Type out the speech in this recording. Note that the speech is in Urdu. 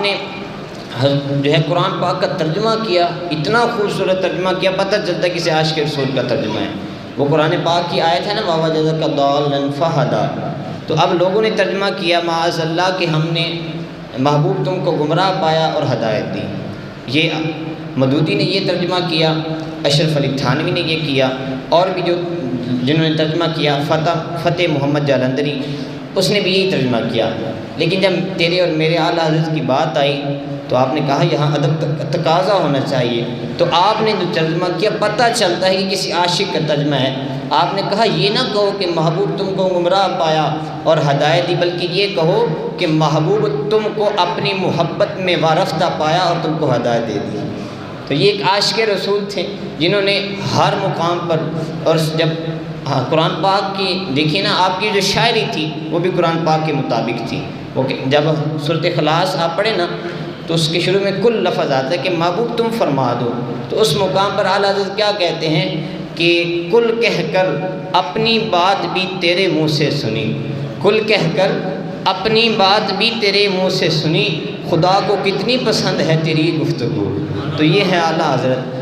نے جو ہے قرآن پاک کا ترجمہ کیا، اتنا خوبصورت ترجمہ کیا، پتہ چلتا ہے کسی عاشق رسول کا ترجمہ ہے۔ وہ قرآن پاک کی آیت ہے نا وَوَجَدَكَ ضَالًّا فَهَدَىٰ، تو اب لوگوں نے ترجمہ کیا معاذ اللہ کہ ہم نے محبوب تم کو گمراہ پایا اور ہدایت دی۔ یہ مودودی نے یہ ترجمہ کیا، اشرف علی تھانوی نے یہ کیا، اور بھی جنہوں نے ترجمہ کیا، فتح محمد جالندری اس نے بھی یہی ترجمہ کیا۔ لیکن جب تیرے اور میرے اعلیٰ حضرت کی بات آئی تو آپ نے کہا یہاں ادب تقاضا ہونا چاہیے، تو آپ نے جو ترجمہ کیا پتہ چلتا ہے کہ کسی عاشق کا ترجمہ ہے۔ آپ نے کہا یہ نہ کہو کہ محبوب تم کو گمراہ پایا اور ہدایت دی، بلکہ یہ کہو کہ محبوب تم کو اپنی محبت میں وارفتہ پایا اور تم کو ہدایت دے دی۔ تو یہ ایک عاشق رسول تھے جنہوں نے ہر مقام پر، اور جب قرآن پاک کی دیکھیے نا، آپ کی جو شاعری تھی وہ بھی قرآن پاک کے مطابق تھی۔ وہ جب سورۃ اخلاص آپ پڑھیں نا تو اس کے شروع میں کل لفظ آتا ہے کہ محبوب تم فرما دو، تو اس مقام پر اعلیٰ حضرت کیا کہتے ہیں کہ کل کہہ کر اپنی بات بھی تیرے منہ سے سنی، کل کہہ کر اپنی بات بھی تیرے منہ سے سنی، خدا کو کتنی پسند ہے تیری گفتگو۔ تو یہ ہے اعلیٰ حضرت۔